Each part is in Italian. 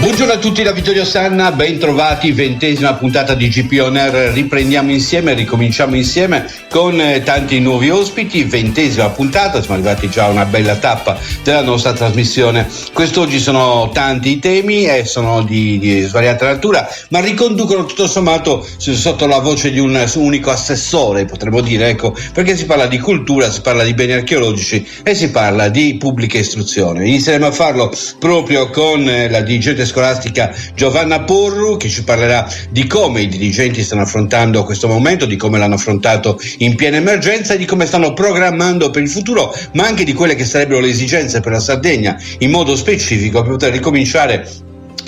Buongiorno a tutti da Vittorio Sanna, ben trovati, 20ª puntata di GP On Air. Riprendiamo insieme, ricominciamo insieme con tanti nuovi ospiti. 20ª puntata, siamo arrivati già a una bella tappa della nostra trasmissione. Quest'oggi sono tanti i temi e sono di svariata natura, ma riconducono tutto sommato sotto la voce di un unico assessore, potremmo dire, ecco, perché si parla di cultura, si parla di beni archeologici e si parla di pubblica istruzione. Inizieremo a farlo proprio con la dirigente scolastica Giovanna Porru, che ci parlerà di come i dirigenti stanno affrontando questo momento, di come l'hanno affrontato in piena emergenza e di come stanno programmando per il futuro, ma anche di quelle che sarebbero le esigenze per la Sardegna in modo specifico per poter ricominciare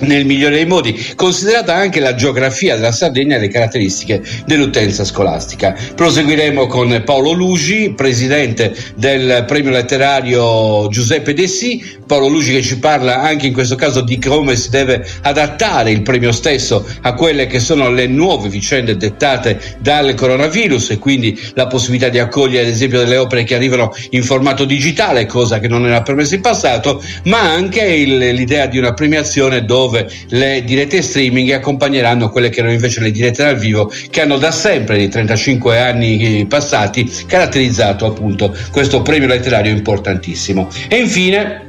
nel migliore dei modi, considerata anche la geografia della Sardegna e le caratteristiche dell'utenza scolastica. Proseguiremo con Paolo Lugi, presidente del premio letterario Giuseppe Dessì. Paolo Lugi che ci parla anche in questo caso di come si deve adattare il premio stesso a quelle che sono le nuove vicende dettate dal coronavirus e quindi la possibilità di accogliere ad esempio delle opere che arrivano in formato digitale, cosa che non era permessa in passato, ma anche l'idea di una premiazione dove le dirette streaming accompagneranno quelle che erano invece le dirette dal vivo, che hanno da sempre, nei 35 anni passati, caratterizzato appunto questo premio letterario importantissimo. E infine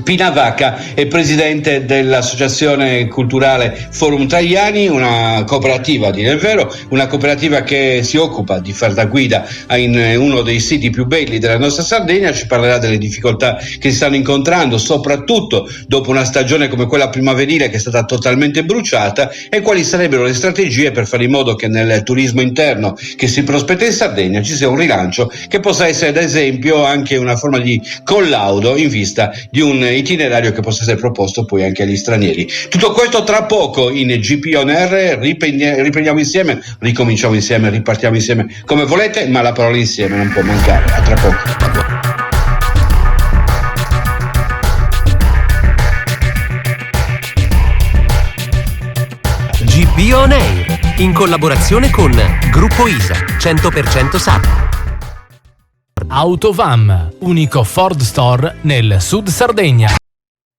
Pina Vacca è presidente dell'associazione culturale Forum Traiani, una cooperativa, a dire il vero, una cooperativa che si occupa di far da guida in uno dei siti più belli della nostra Sardegna. Ci parlerà delle difficoltà che si stanno incontrando, soprattutto dopo una stagione come quella primaverile che è stata totalmente bruciata, e quali sarebbero le strategie per fare in modo che nel turismo interno che si prospetta in Sardegna ci sia un rilancio che possa essere ad esempio anche una forma di collaudo in vista di un itinerario che possa essere proposto poi anche agli stranieri. Tutto questo tra poco in GP On Air. Riprendiamo insieme, ricominciamo insieme, ripartiamo insieme, come volete, ma la parola insieme non può mancare. A tra poco. GP On Air, in collaborazione con Gruppo ISA 100% SAP. Autovam, unico Ford Store nel Sud Sardegna.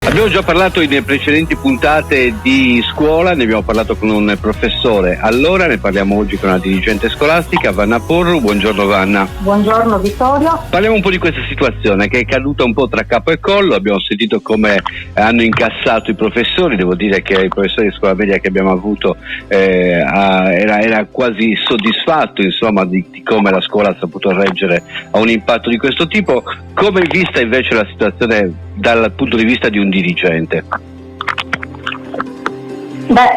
Abbiamo già parlato in precedenti puntate di scuola, ne abbiamo parlato con un professore, allora ne parliamo oggi con una dirigente scolastica, Vanna Porru. Buongiorno Vanna. Buongiorno Vittorio. Parliamo un po' di questa situazione che è caduta un po' tra capo e collo. Abbiamo sentito come hanno incassato i professori. Devo dire che il professore di scuola media che abbiamo avuto era quasi soddisfatto, insomma, di come la scuola ha saputo reggere a un impatto di questo tipo. Come è vista invece la situazione dal punto di vista di un dirigente?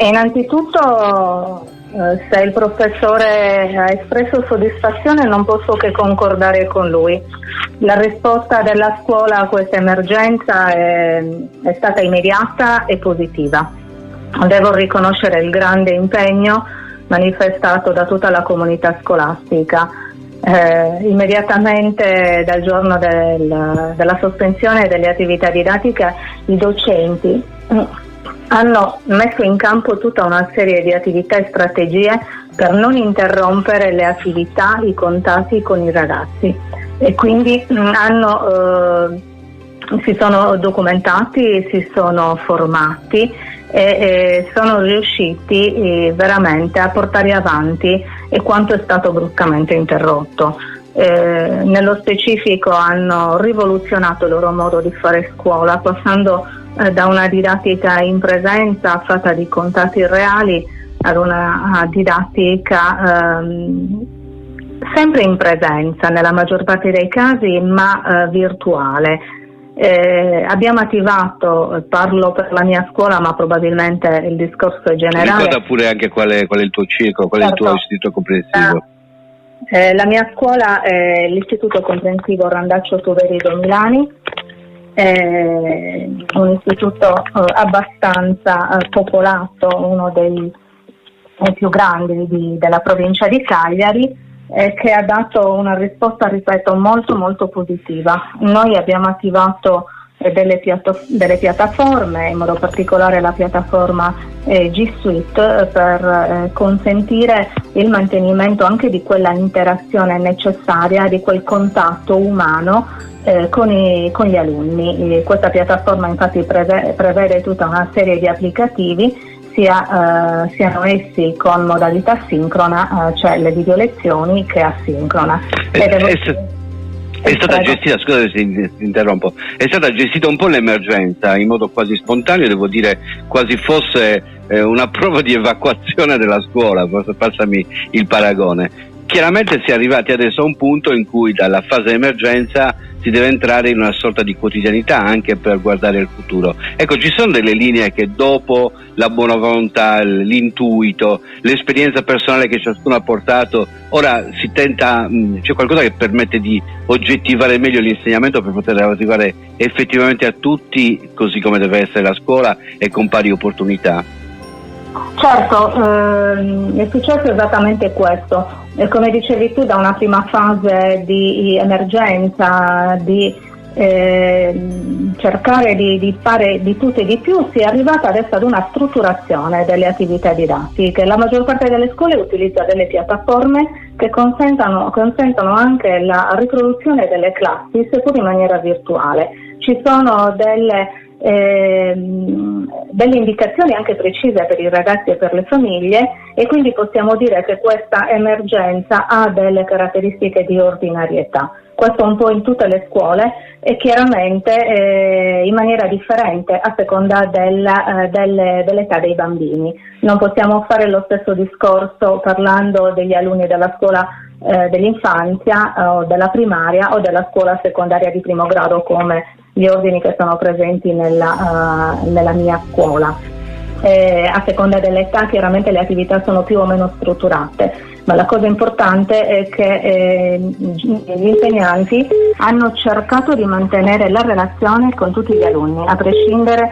Innanzitutto se il professore ha espresso soddisfazione non posso che concordare con lui. La risposta della scuola a questa emergenza è stata immediata e positiva. Devo riconoscere il grande impegno manifestato da tutta la comunità scolastica. Immediatamente dal giorno della sospensione delle attività didattiche i docenti hanno messo in campo tutta una serie di attività e strategie per non interrompere le attività, i contatti con i ragazzi, e quindi si sono documentati, si sono formati e sono riusciti veramente a portare avanti quanto è stato bruscamente interrotto. Nello specifico hanno rivoluzionato il loro modo di fare scuola, passando da una didattica in presenza fatta di contatti reali ad una didattica sempre in presenza nella maggior parte dei casi, ma virtuale. Abbiamo attivato, parlo per la mia scuola ma probabilmente il discorso è generale. Ricorda pure anche qual è il tuo circolo, qual è il tuo istituto comprensivo. La mia scuola è l'Istituto Comprensivo Randaccio Tuveri di Milani, un istituto abbastanza popolato, uno dei più grandi della provincia di Cagliari, che ha dato una risposta, ripeto, molto molto positiva. Noi abbiamo attivato delle piattaforme, in modo particolare la piattaforma G Suite, per consentire il mantenimento anche di quella interazione necessaria, di quel contatto umano con gli alunni. Questa piattaforma infatti prevede tutta una serie di applicativi, siano essi con modalità sincrona, cioè le video lezioni, che asincrona. È stata gestita, scusate se interrompo, è stata gestita un po' l'emergenza in modo quasi spontaneo, devo dire quasi fosse una prova di evacuazione della scuola, passami il paragone. Chiaramente si è arrivati adesso a un punto in cui dalla fase di emergenza si deve entrare in una sorta di quotidianità anche per guardare il futuro. Ecco, ci sono delle linee che dopo la buona volontà, l'intuito, l'esperienza personale che ciascuno ha portato, ora si tenta, c'è qualcosa che permette di oggettivare meglio l'insegnamento per poter arrivare effettivamente a tutti, così come deve essere la scuola e con pari opportunità? Certo, è successo esattamente questo. E come dicevi tu, da una prima fase di emergenza, di cercare di fare di tutto e di più, si è arrivata adesso ad una strutturazione delle attività didattiche. La maggior parte delle scuole utilizza delle piattaforme che consentono anche la riproduzione delle classi, seppur in maniera virtuale. Ci sono delle indicazioni anche precise per i ragazzi e per le famiglie, e quindi possiamo dire che questa emergenza ha delle caratteristiche di ordinarietà. Questo un po' in tutte le scuole e chiaramente in maniera differente a seconda dell'età dei bambini. Non possiamo fare lo stesso discorso parlando degli alunni della scuola dell'infanzia o della primaria o della scuola secondaria di primo grado, come gli ordini che sono presenti nella mia scuola. A seconda dell'età chiaramente le attività sono più o meno strutturate, ma la cosa importante è che gli insegnanti hanno cercato di mantenere la relazione con tutti gli alunni, a prescindere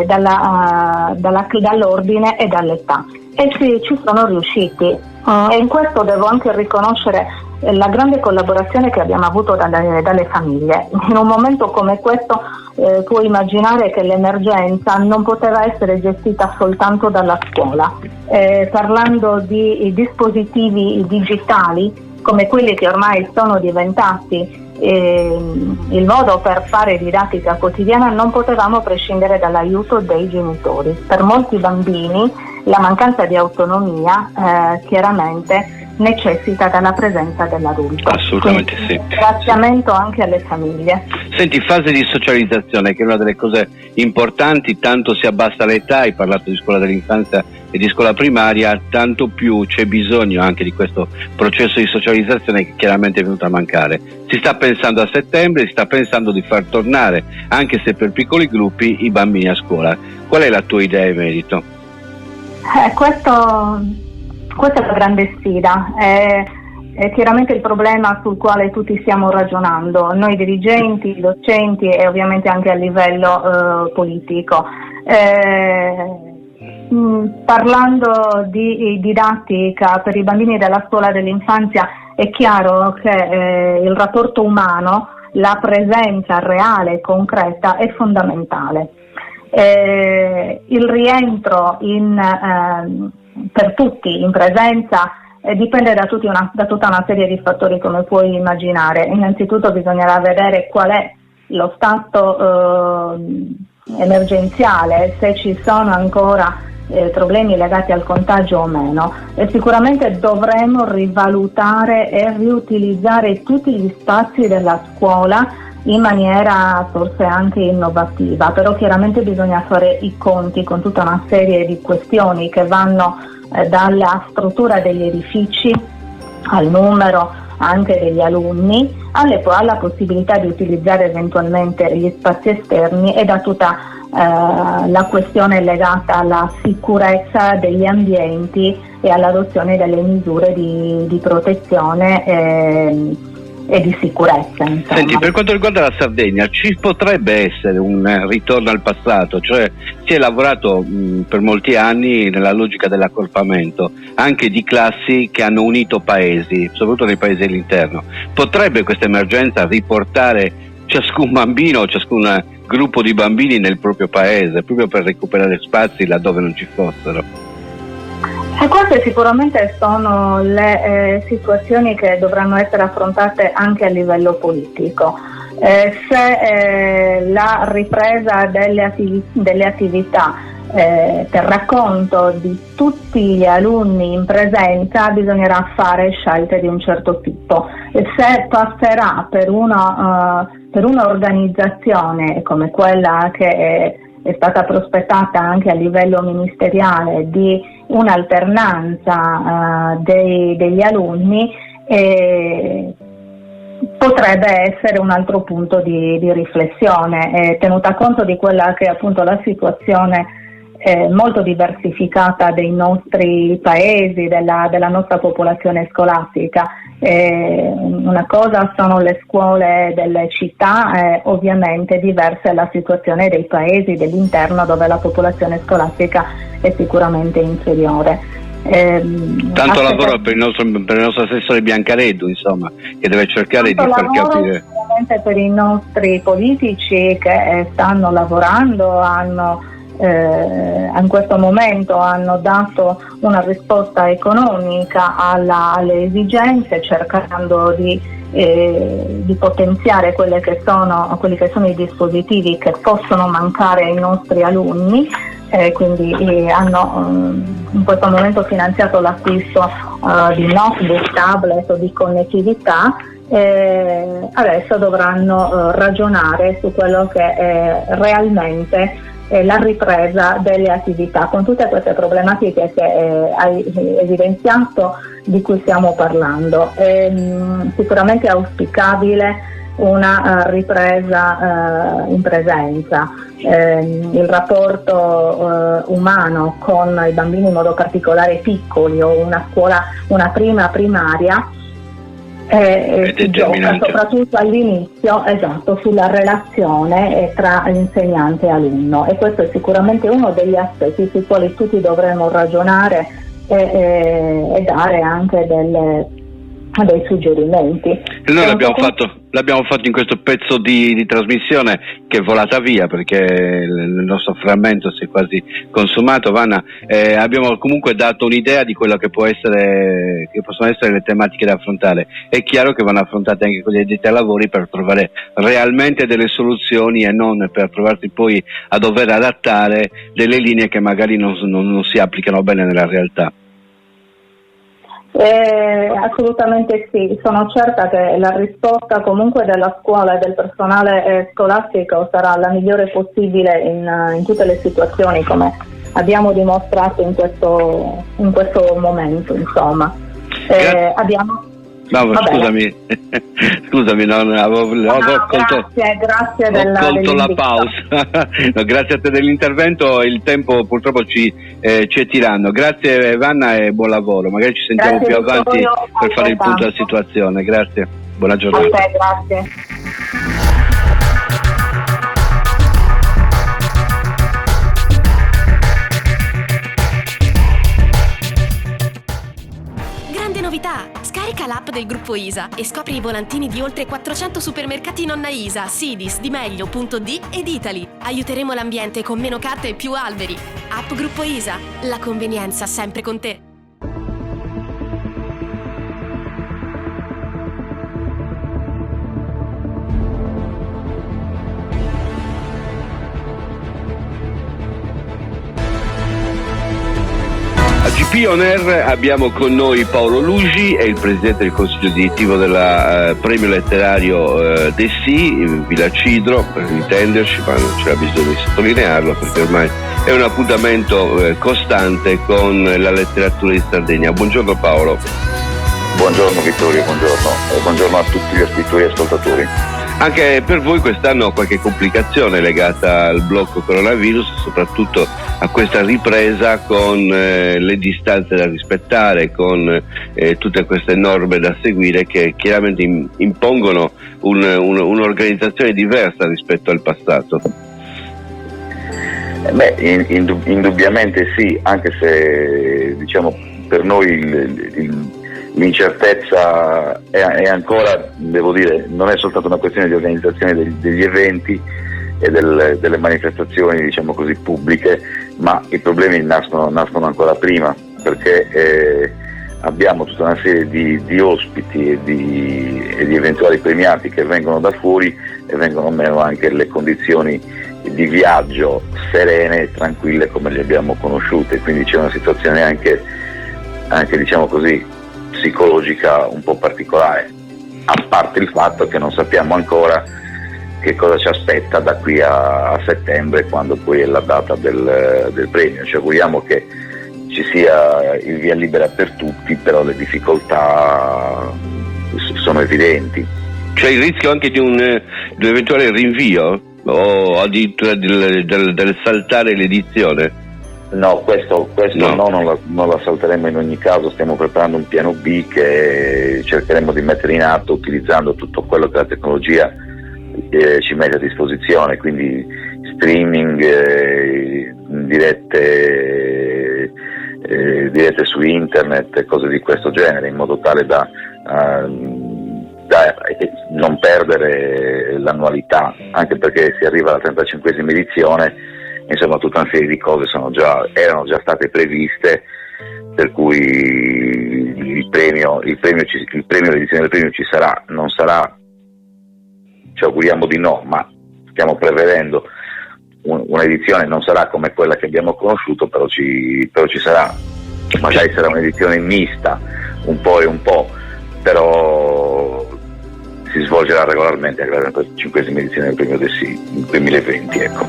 dall'ordine e dall'età, e ci sono riusciti, e in questo devo anche riconoscere la grande collaborazione che abbiamo avuto dalle famiglie. In un momento come questo puoi immaginare che l'emergenza non poteva essere gestita soltanto dalla scuola. Parlando di dispositivi digitali come quelli che ormai sono diventati il modo per fare didattica quotidiana, non potevamo prescindere dall'aiuto dei genitori. Per molti bambini la mancanza di autonomia chiaramente necessita dalla presenza dell'adulto. Assolutamente. Quindi, sì. Ringraziamento anche alle famiglie. Senti, fase di socializzazione, che è una delle cose importanti, tanto si abbassa l'età, hai parlato di scuola dell'infanzia e di scuola primaria, tanto più c'è bisogno anche di questo processo di socializzazione che chiaramente è venuto a mancare. Si sta pensando a settembre, si sta pensando di far tornare, anche se per piccoli gruppi, i bambini a scuola. Qual è la tua idea in merito? Questa è la grande sfida, è chiaramente il problema sul quale tutti stiamo ragionando, noi dirigenti, docenti e ovviamente anche a livello politico. Parlando di didattica per i bambini della scuola dell'infanzia, è chiaro che il rapporto umano, la presenza reale e concreta è fondamentale. Il rientro per tutti in presenza dipende da tutta una serie di fattori, come puoi immaginare. Innanzitutto bisognerà vedere qual è lo stato emergenziale, se ci sono ancora problemi legati al contagio o meno, e sicuramente dovremo rivalutare e riutilizzare tutti gli spazi della scuola in maniera forse anche innovativa, però chiaramente bisogna fare i conti con tutta una serie di questioni che vanno dalla struttura degli edifici al numero anche degli alunni, alla possibilità di utilizzare eventualmente gli spazi esterni, e da tutta la questione legata alla sicurezza degli ambienti e all'adozione delle misure di protezione e di sicurezza. Insomma. Senti, per quanto riguarda la Sardegna, ci potrebbe essere un ritorno al passato, cioè si è lavorato per molti anni nella logica dell'accorpamento, anche di classi che hanno unito paesi, soprattutto nei paesi dell'interno. Potrebbe questa emergenza riportare ciascun bambino, ciascun gruppo di bambini nel proprio paese, proprio per recuperare spazi laddove non ci fossero? E queste sicuramente sono le situazioni che dovranno essere affrontate anche a livello politico. Se la ripresa delle attività terrà conto di tutti gli alunni in presenza, bisognerà fare scelte di un certo tipo. Se passerà per un'organizzazione come quella che è stata prospettata anche a livello ministeriale di un'alternanza degli alunni, potrebbe essere un altro punto di riflessione, tenuta conto di quella che è appunto la situazione molto diversificata dei nostri paesi, della nostra popolazione scolastica. Una cosa sono le scuole delle città, ovviamente diversa è la situazione dei paesi dell'interno, dove la popolazione scolastica è sicuramente inferiore. Tanto lavoro per il nostro assessore Biancareddu, insomma, che deve cercare di far capire. Sicuramente per i nostri politici che stanno lavorando, in questo momento hanno dato una risposta economica alle esigenze, cercando di potenziare quelli che sono i dispositivi che possono mancare ai nostri alunni. Quindi hanno in questo momento finanziato l'acquisto di notebook, tablet o di connettività. Adesso dovranno ragionare su quello che è realmente la ripresa delle attività, con tutte queste problematiche che hai evidenziato, di cui stiamo parlando. È sicuramente auspicabile una ripresa in presenza. Il rapporto umano con i bambini, in modo particolare piccoli, o una prima primaria, si gioca soprattutto all'inizio, esatto, sulla relazione tra insegnante e alunno, e questo è sicuramente uno degli aspetti sui quali tutti dovremmo ragionare e dare anche dei suggerimenti. E noi l'abbiamo fatto in questo pezzo di trasmissione che è volata via, perché il nostro frammento si è quasi consumato. Vanna, abbiamo comunque dato un'idea di quello che possono essere le tematiche da affrontare. È chiaro che vanno affrontate anche con gli addetti ai lavori per trovare realmente delle soluzioni, e non per trovarsi poi a dover adattare delle linee che magari non si applicano bene nella realtà. Assolutamente sì, sono certa che la risposta comunque della scuola e del personale scolastico sarà la migliore possibile in tutte le situazioni, come abbiamo dimostrato in questo momento, insomma. Scusami, ho colto la pausa. No, grazie a te dell'intervento, il tempo purtroppo ci è tirando. Grazie Vanna e buon lavoro, magari ci sentiamo più avanti per fare il punto della situazione. Grazie, buona giornata. A te, grazie. Novità! Scarica l'app del gruppo ISA e scopri i volantini di oltre 400 supermercati Nonna Isa, Sidis, Di Meglio, Punto D ed Italy. Aiuteremo l'ambiente con meno carta e più alberi. App Gruppo ISA, la convenienza sempre con te. GP On Air abbiamo con noi Paolo Lugi, è il presidente del consiglio direttivo del premio letterario Dessì, Villa Cidro, per intenderci, ma non c'era bisogno di sottolinearlo perché ormai è un appuntamento costante con la letteratura di Sardegna. Buongiorno Paolo. Buongiorno Vittorio, buongiorno e buongiorno a tutti gli scrittori e ascoltatori. Anche per voi quest'anno qualche complicazione legata al blocco coronavirus, soprattutto a questa ripresa con le distanze da rispettare, con tutte queste norme da seguire che chiaramente impongono un'organizzazione diversa rispetto al passato. Indubbiamente sì, anche se diciamo per noi l'incertezza è ancora, devo dire, non è soltanto una questione di organizzazione degli eventi e delle manifestazioni, diciamo così, pubbliche, ma i problemi nascono ancora prima, perché abbiamo tutta una serie di ospiti e di eventuali premiati che vengono da fuori, e vengono meno anche le condizioni di viaggio serene e tranquille come le abbiamo conosciute, quindi c'è una situazione anche diciamo così psicologica un po' particolare, a parte il fatto che non sappiamo ancora che cosa ci aspetta da qui a settembre, quando poi è la data del premio. Ci auguriamo che ci sia il via libera per tutti, però le difficoltà sono evidenti. C'è il rischio anche di un eventuale rinvio o addirittura del saltare l'edizione? No, questo no. Non la salteremo in ogni caso. Stiamo preparando un piano B che cercheremo di mettere in atto utilizzando tutto quello che la tecnologia ci mette a disposizione, quindi streaming, dirette su internet e cose di questo genere, in modo tale da non perdere l'annualità, anche perché si arriva alla 35esima edizione, insomma tutta una serie di cose erano già state previste, per cui il premio, l'edizione del premio ci sarà, non sarà, ci auguriamo di no, ma stiamo prevedendo un'edizione, non sarà come quella che abbiamo conosciuto, però ci sarà, magari sarà un'edizione mista, un po' e un po', però si svolgerà regolarmente anche la 35esima edizione del premio del Sì 2020, ecco.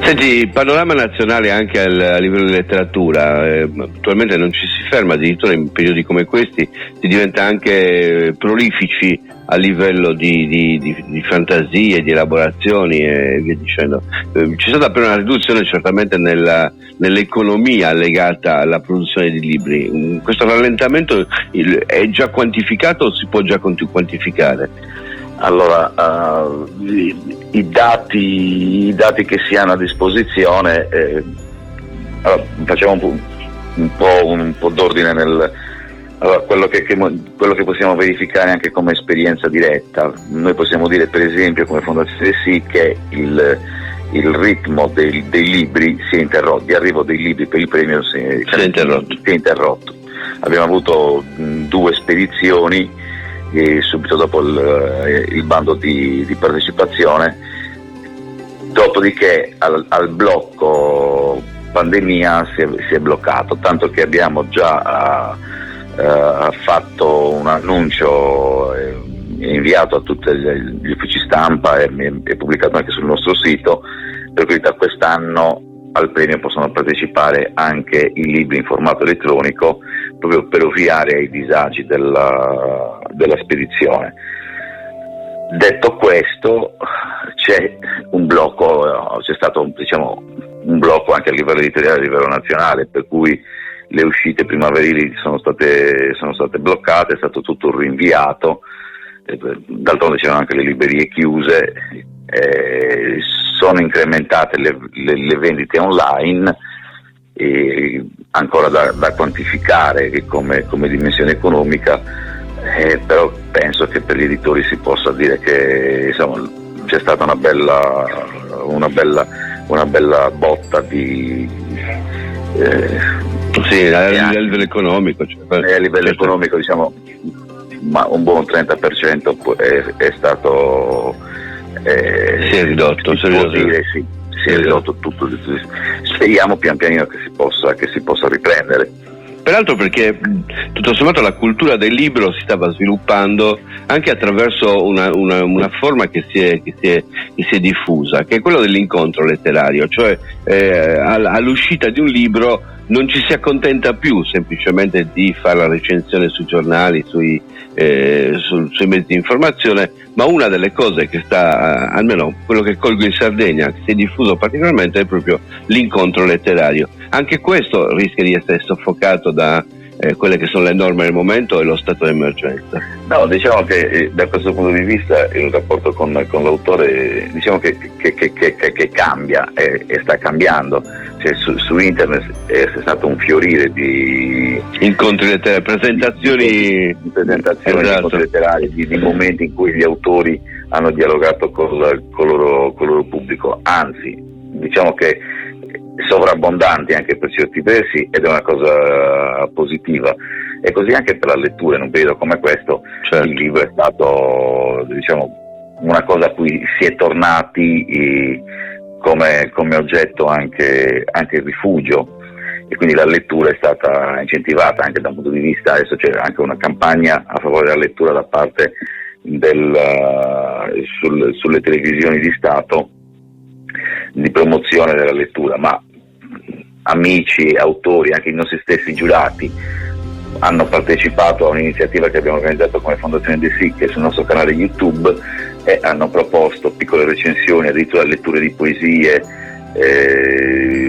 Senti, il panorama nazionale anche a livello di letteratura attualmente non ci si ferma, addirittura in periodi come questi si diventa anche prolifici a livello di fantasie, di elaborazioni e via dicendo. C'è stata però una riduzione certamente nell'economia legata alla produzione di libri. Questo rallentamento è già quantificato o si può già quantificare? Allora, i dati che si hanno a disposizione, allora, facciamo un po' d'ordine allora, quello che possiamo verificare anche come esperienza diretta. Noi possiamo dire, per esempio, come Fondazione Sì, che il ritmo dei libri si è interrotto, di arrivo dei libri per il premio si è interrotto. Abbiamo avuto 2 spedizioni e subito dopo il bando di partecipazione, dopodiché al blocco pandemia si è bloccato, tanto che abbiamo già fatto un annuncio inviato a tutti gli uffici stampa e pubblicato anche sul nostro sito, per cui da quest'anno al premio possono partecipare anche i libri in formato elettronico, proprio per ovviare ai disagi della spedizione. Detto questo, c'è un blocco, c'è stato un blocco anche a livello editoriale, a livello nazionale, per cui le uscite primaverili sono state bloccate, è stato tutto rinviato, d'altronde c'erano anche le librerie chiuse, sono incrementate le vendite online, e ancora da quantificare come dimensione economica, però penso che per gli editori si possa dire che insomma c'è stata una bella botta di sì, a livello economico, a livello economico, diciamo, ma un buon 30% è stato si è ridotto, si è ridotto tutto. Speriamo pian pianino che si possa riprendere. Peraltro perché tutto sommato la cultura del libro si stava sviluppando anche attraverso una forma che si è diffusa, che è quello dell'incontro letterario, cioè all'uscita di un libro non ci si accontenta più semplicemente di fare la recensione sui giornali, sui mezzi di informazione, ma una delle cose che sta, almeno quello che colgo in Sardegna, che si è diffuso particolarmente, è proprio l'incontro letterario. Anche questo rischia di essere soffocato da quelle che sono le norme del momento e lo stato di emergenza. No, diciamo che da questo punto di vista il rapporto con l'autore, diciamo che cambia e sta cambiando. Cioè, su internet è stato un fiorire di incontri letterari, presentazioni esatto. Di incontri letterari, di momenti in cui gli autori hanno dialogato con il loro pubblico, anzi diciamo che sovrabbondanti anche per certi versi, ed è una cosa positiva. E così anche per la lettura in un periodo come questo, certo. Il libro è stato, diciamo, una cosa a cui si è tornati come oggetto anche il rifugio, e quindi la lettura è stata incentivata anche da un punto di vista, adesso c'è anche una campagna a favore della lettura da parte sulle televisioni di Stato, di promozione della lettura, ma amici, autori, anche i nostri stessi giurati hanno partecipato a un'iniziativa che abbiamo organizzato come Fondazione De Sica sul nostro canale YouTube, e hanno proposto piccole recensioni, addirittura letture di poesie,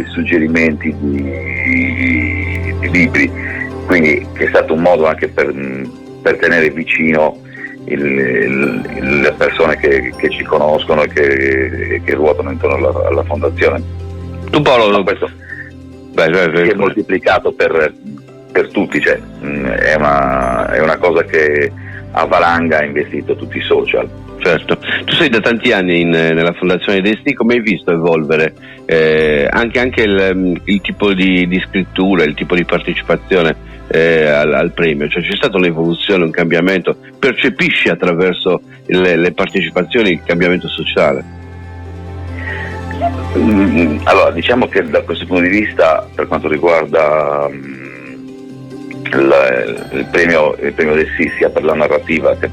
suggerimenti di libri, quindi che è stato un modo anche per tenere vicino le persone che ci conoscono e che ruotano intorno alla fondazione. Tu Paolo, questo si è moltiplicato per tutti, cioè, è una cosa che a valanga ha investito tutti i social. Certo, tu sei da tanti anni nella Fondazione Destiny, come hai visto evolvere anche il tipo di scrittura, il tipo di partecipazione al premio? Cioè, c'è stata un'evoluzione, un cambiamento? Percepisci attraverso le partecipazioni il cambiamento sociale? Allora, diciamo che da questo punto di vista, per quanto riguarda il premio Destiny, sia per la narrativa che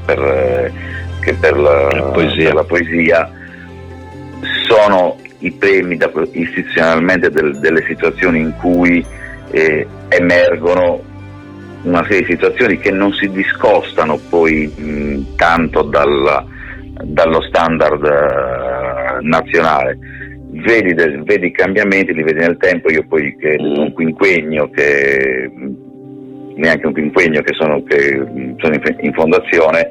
per la poesia, sono i premi istituzionalmente delle situazioni in cui emergono una serie di situazioni che non si discostano poi tanto dallo standard nazionale. Vedi i cambiamenti, li vedi nel tempo. Io poi che un quinquennio che sono in fondazione,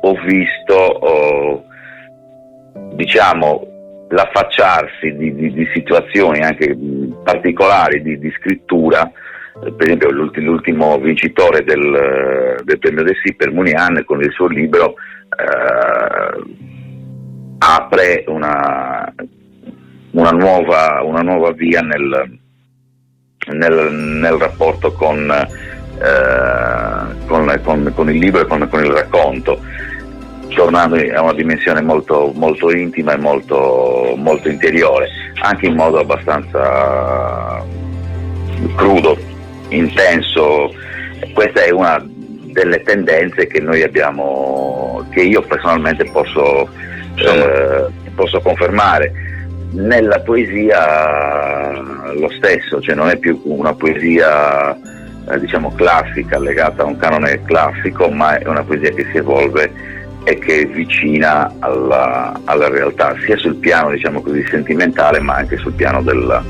ho visto diciamo l'affacciarsi di situazioni anche particolari di scrittura. Per esempio l'ultimo vincitore del premio Destiny, per Munian, con il suo libro apre una nuova via nel rapporto con il libro e con il racconto, tornando a una dimensione molto, molto intima e molto, molto interiore, anche in modo abbastanza crudo, intenso. Questa è una delle tendenze che noi abbiamo, che io personalmente posso confermare. Nella poesia lo stesso, cioè non è più una poesia diciamo classica, legata a un canone classico, ma è una poesia che si evolve e che è vicina alla realtà, sia sul piano, diciamo così, sentimentale, ma anche sul piano della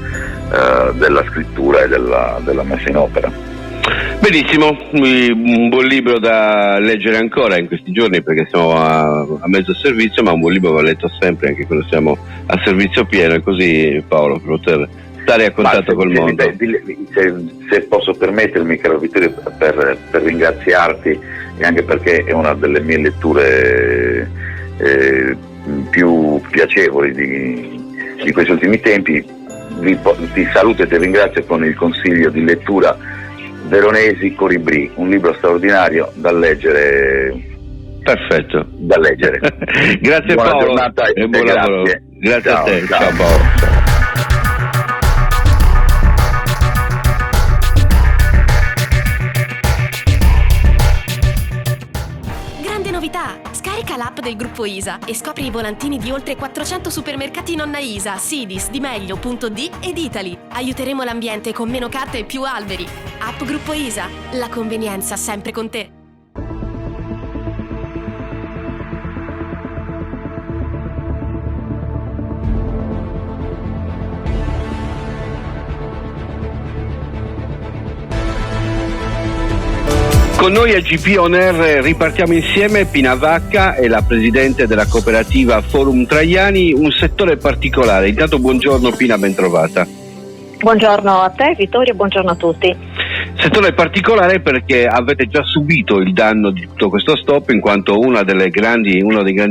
scrittura e della messa in opera. Benissimo, un buon libro da leggere ancora in questi giorni, perché siamo a mezzo servizio, ma un buon libro va letto sempre, anche quando siamo a servizio pieno, e così, Paolo, per poter stare a contatto col mondo. Se posso permettermi, caro Vittorio, per ringraziarti, e anche perché è una delle mie letture più piacevoli di questi ultimi tempi, ti saluto e ti ringrazio con il consiglio di lettura Veronesi Coribrì, un libro straordinario da leggere. Perfetto. Da leggere. Grazie buona Paolo giornata e buon lavoro. Grazie ciao, a te. ciao. Ciao Paolo. Novità! Scarica l'app del gruppo ISA e scopri i volantini di oltre 400 supermercati nonna ISA, Sidis, Di Meglio.d ed Italy. Aiuteremo l'ambiente con meno carte e più alberi. App Gruppo ISA, la convenienza sempre con te. Con noi a GP On Air ripartiamo insieme Pina Vacca è la presidente della cooperativa Forum Traiani, un settore particolare. Intanto buongiorno Pina, ben trovata. Buongiorno a te Vittorio, buongiorno a tutti. Settore particolare perché avete già subito il danno di tutto questo stop, in quanto uno dei grandi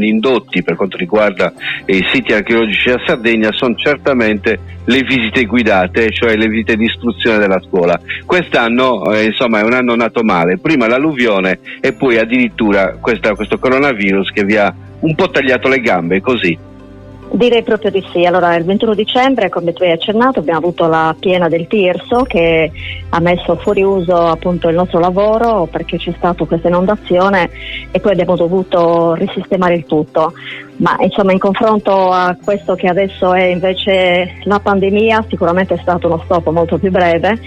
indotti per quanto riguarda i siti archeologici a Sardegna sono certamente le visite guidate, cioè le visite di istruzione della scuola. Quest'anno insomma è un anno nato male, prima l'alluvione e poi addirittura questo coronavirus che vi ha un po' tagliato le gambe, così. Direi proprio di sì. Allora, il 21 dicembre, come tu hai accennato, abbiamo avuto la piena del Tirso che ha messo fuori uso appunto il nostro lavoro perché c'è stata questa inondazione e poi abbiamo dovuto risistemare il tutto. Ma insomma, in confronto a questo che adesso è invece la pandemia, sicuramente è stato uno stop molto più breve.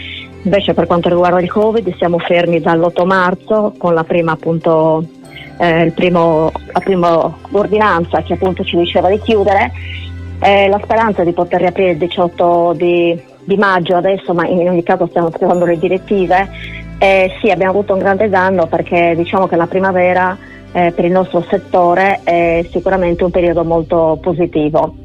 Invece per quanto riguarda il Covid siamo fermi dall'8 marzo con la prima appunto la prima ordinanza che appunto ci diceva di chiudere, la speranza di poter riaprire il 18 di maggio adesso, ma in ogni caso stiamo aspettando le direttive. Sì, abbiamo avuto un grande danno perché diciamo che la primavera per il nostro settore è sicuramente un periodo molto positivo.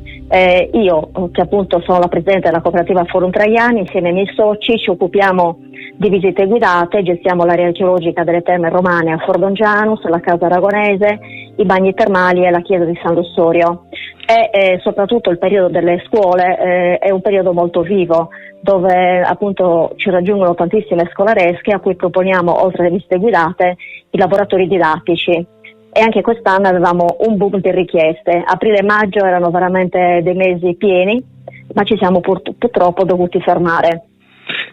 Io che appunto sono la presidente della cooperativa Forum Traiani, insieme ai miei soci ci occupiamo di visite guidate, gestiamo l'area archeologica delle terme romane a Fordongianus, la casa aragonese, i bagni termali e la chiesa di San Lussorio. E soprattutto il periodo delle scuole è un periodo molto vivo, dove appunto ci raggiungono tantissime scolaresche a cui proponiamo, oltre alle visite guidate, i laboratori didattici. E anche quest'anno avevamo un boom di richieste. Aprile e maggio erano veramente dei mesi pieni, ma ci siamo purtroppo dovuti fermare.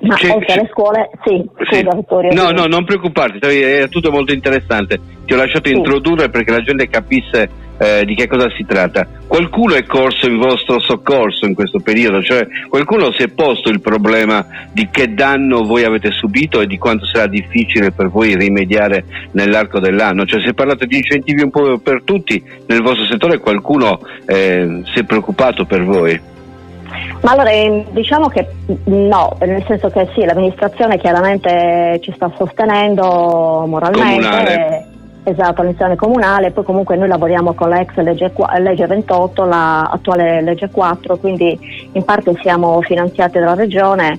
Ma oltre alle scuole, sì. Scusa, Vittorio. No, non preoccuparti, è tutto molto interessante. Ti ho lasciato introdurre perché la gente capisse di che cosa si tratta. Qualcuno è corso in vostro soccorso in questo periodo, cioè qualcuno si è posto il problema di che danno voi avete subito e di quanto sarà difficile per voi rimediare nell'arco dell'anno, cioè si è parlato di incentivi un po' per tutti nel vostro settore, qualcuno si è preoccupato per voi? Ma allora diciamo che no, nel senso che sì, l'amministrazione chiaramente ci sta sostenendo moralmente. Comunale. Esatto, l'amministrazione comunale, poi comunque noi lavoriamo con la ex legge 28, la attuale legge 4, quindi in parte siamo finanziati dalla regione.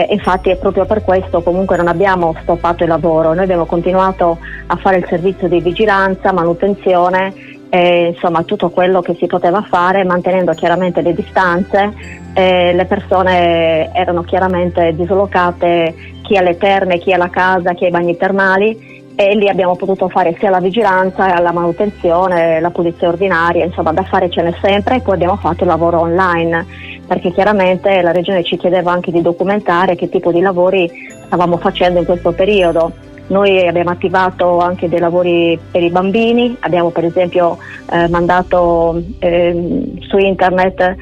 Infatti è proprio per questo comunque non abbiamo stoppato il lavoro, noi abbiamo continuato a fare il servizio di vigilanza, manutenzione, insomma tutto quello che si poteva fare mantenendo chiaramente le distanze. Le persone erano chiaramente dislocate, chi alle terme, chi alla casa, chi ai bagni termali, e lì abbiamo potuto fare sia la vigilanza, la manutenzione, la pulizia ordinaria, insomma da fare ce n'è sempre. E poi abbiamo fatto il lavoro online perché chiaramente la regione ci chiedeva anche di documentare che tipo di lavori stavamo facendo in questo periodo. Noi abbiamo attivato anche dei lavori per i bambini, abbiamo per esempio mandato su internet,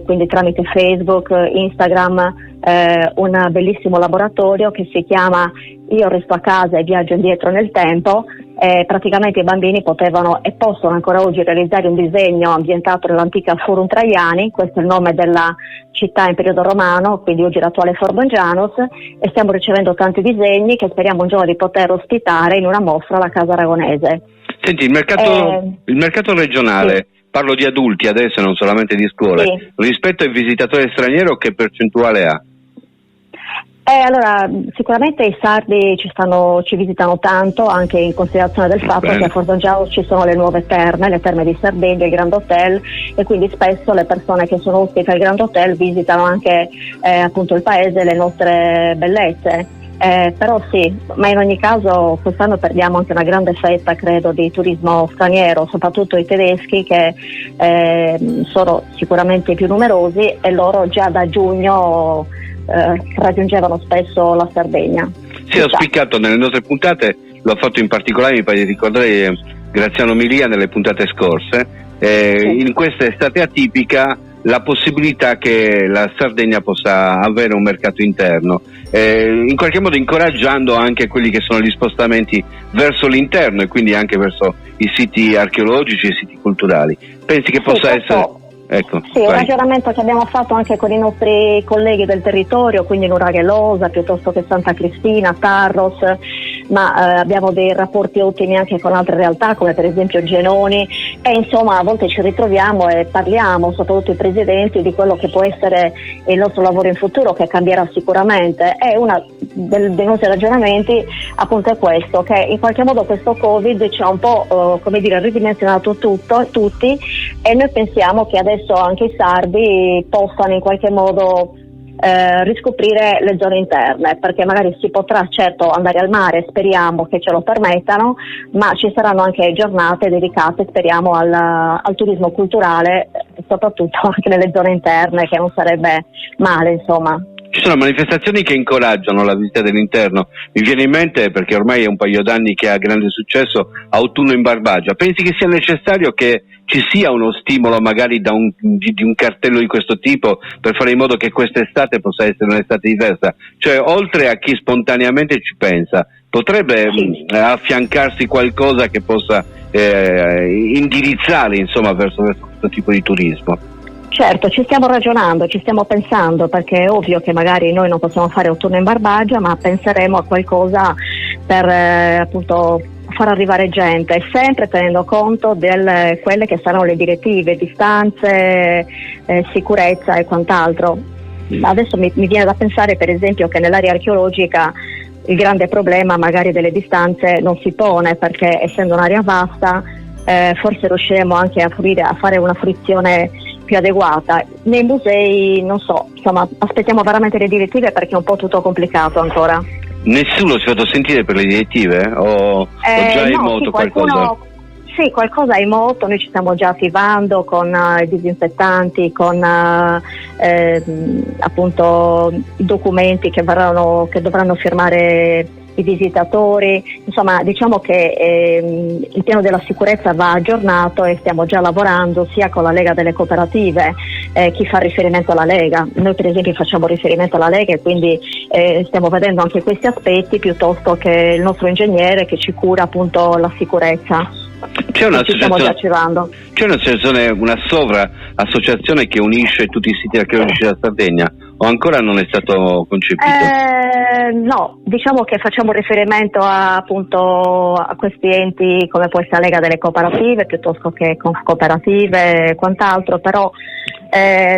quindi tramite Facebook, Instagram, un bellissimo laboratorio che si chiama Io resto a casa e viaggio indietro nel tempo. Praticamente i bambini potevano e possono ancora oggi realizzare un disegno ambientato nell'antica Forum Traiani, questo è il nome della città in periodo romano, quindi oggi l'attuale Fordongianus, e stiamo ricevendo tanti disegni che speriamo un giorno di poter ospitare in una mostra alla Casa Aragonese. Senti, il mercato regionale, sì. Parlo di adulti adesso, non solamente di scuole, sì. Rispetto al visitatore straniero che percentuale ha? Allora, sicuramente i sardi ci visitano tanto, anche in considerazione del fatto che a Fordongianus ci sono le nuove terme, le terme di Sardegna, il Grand Hotel, e quindi spesso le persone che sono ospiti al Grand Hotel visitano anche appunto il paese, le nostre bellezze. Però sì, ma in ogni caso quest'anno perdiamo anche una grande fetta, credo, di turismo straniero, soprattutto i tedeschi che sono sicuramente i più numerosi e loro già da giugno raggiungevano spesso la Sardegna. Sì, ho spiccato nelle nostre puntate, l'ho fatto in particolare, mi pare di ricordare Graziano Milia nelle puntate scorse, sì. In questa estate atipica la possibilità che la Sardegna possa avere un mercato interno, in qualche modo incoraggiando anche quelli che sono gli spostamenti verso l'interno e quindi anche verso i siti archeologici e i siti culturali. Pensi che possa essere... Ecco, sì, un ragionamento che abbiamo fatto anche con i nostri colleghi del territorio, quindi Nuraghe Losa piuttosto che Santa Cristina, Tarros, ma abbiamo dei rapporti ottimi anche con altre realtà come per esempio Genoni, e insomma a volte ci ritroviamo e parliamo, soprattutto i presidenti, di quello che può essere il nostro lavoro in futuro, che cambierà sicuramente. E uno dei nostri ragionamenti appunto è questo, che in qualche modo questo Covid ci ha un po' ridimensionato tutti, e noi pensiamo che adesso anche i sardi possano in qualche modo riscoprire le zone interne, perché magari si potrà certo andare al mare, speriamo che ce lo permettano, ma ci saranno anche giornate dedicate, speriamo, al turismo culturale, soprattutto anche nelle zone interne, che non sarebbe male, insomma. Ci sono manifestazioni che incoraggiano la visita dell'interno. Mi viene in mente, perché ormai è un paio d'anni che ha grande successo, Autunno in Barbagia. Pensi che sia necessario che ci sia uno stimolo magari di un cartello di questo tipo per fare in modo che quest'estate possa essere un'estate diversa? Cioè, oltre a chi spontaneamente ci pensa, potrebbe affiancarsi qualcosa che possa indirizzare, insomma, verso questo tipo di turismo? Certo, ci stiamo ragionando, ci stiamo pensando, perché è ovvio che magari noi non possiamo fare Autunno in Barbagia, ma penseremo a qualcosa per appunto far arrivare gente, sempre tenendo conto di quelle che saranno le direttive, distanze, sicurezza e quant'altro. Adesso mi viene da pensare per esempio che nell'area archeologica il grande problema magari delle distanze non si pone, perché essendo un'area vasta forse riusciremo anche a fare una fruizione più adeguata. Nei musei non so, insomma aspettiamo veramente le direttive, perché è un po' tutto complicato ancora. Nessuno si è fatto sentire per le direttive? O già in moto qualcosa? Sì, qualcosa è in moto, noi ci stiamo già attivando con i disinfettanti, con appunto i documenti che dovranno firmare i visitatori. Insomma, diciamo che il piano della sicurezza va aggiornato e stiamo già lavorando sia con la Lega delle Cooperative, chi fa riferimento alla Lega. Noi per esempio facciamo riferimento alla Lega, e quindi stiamo vedendo anche questi aspetti, piuttosto che il nostro ingegnere che ci cura appunto la sicurezza. C'è una sovra-associazione che unisce tutti i siti archeologici della Sardegna, o ancora non è stato concepito? No, diciamo che facciamo riferimento appunto a questi enti come può essere la Lega delle Cooperative, piuttosto che Confcooperative e quant'altro, però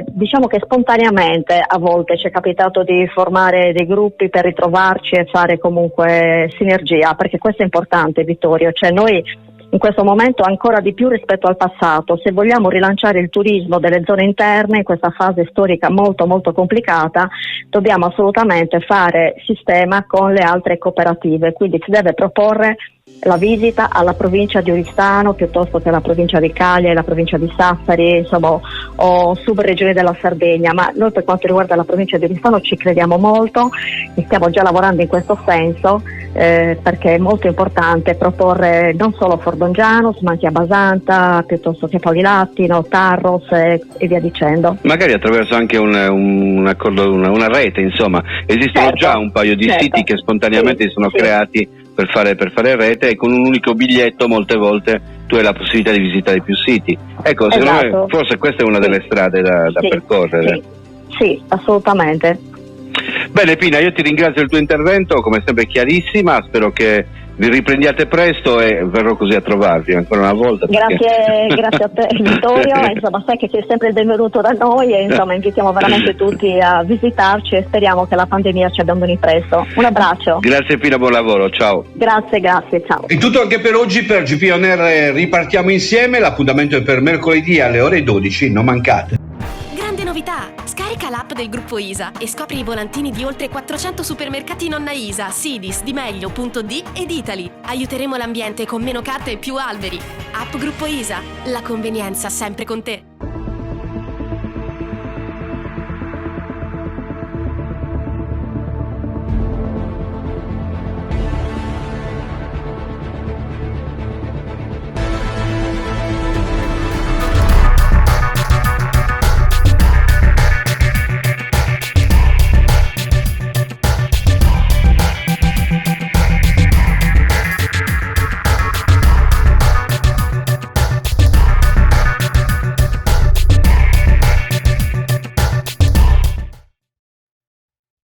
diciamo che spontaneamente a volte ci è capitato di formare dei gruppi per ritrovarci e fare comunque sinergia, perché questo è importante, Vittorio, cioè noi in questo momento ancora di più rispetto al passato, se vogliamo rilanciare il turismo delle zone interne in questa fase storica molto molto complicata, dobbiamo assolutamente fare sistema con le altre cooperative, quindi si deve proporre la visita alla provincia di Oristano piuttosto che alla provincia di Caglia e la provincia di Sassari, insomma, o subregioni della Sardegna, ma noi per quanto riguarda la provincia di Oristano ci crediamo molto e stiamo già lavorando in questo senso, perché è molto importante proporre non solo Fordongianos ma anche Abasanta piuttosto che Paolilattino, Tarros e via dicendo. Magari attraverso anche un accordo, una rete, insomma, esistono già un paio di siti che spontaneamente sono creati per fare rete, e con un unico biglietto molte volte tu hai la possibilità di visitare più siti. Ecco, secondo me forse questa è una delle strade da percorrere. Sì, assolutamente. Bene Pina, io ti ringrazio del tuo intervento, come sempre chiarissima, spero che vi riprendiate presto e verrò così a trovarvi ancora una volta. Grazie a te Vittorio, insomma sai che sei sempre il benvenuto da noi e insomma invitiamo veramente tutti a visitarci e speriamo che la pandemia ci abbandoni presto. Un abbraccio. Grazie Pina, buon lavoro, ciao. Grazie, ciao. È tutto anche per oggi per GP On Air, ripartiamo insieme, l'appuntamento è per mercoledì alle ore 12, non mancate. Grande novità! Scarica l'app del gruppo ISA e scopri i volantini di oltre 400 supermercati Nonna Isa, Sidis, Dimeglio.d ed Italy. Aiuteremo l'ambiente con meno carte e più alberi. App Gruppo ISA, la convenienza sempre con te.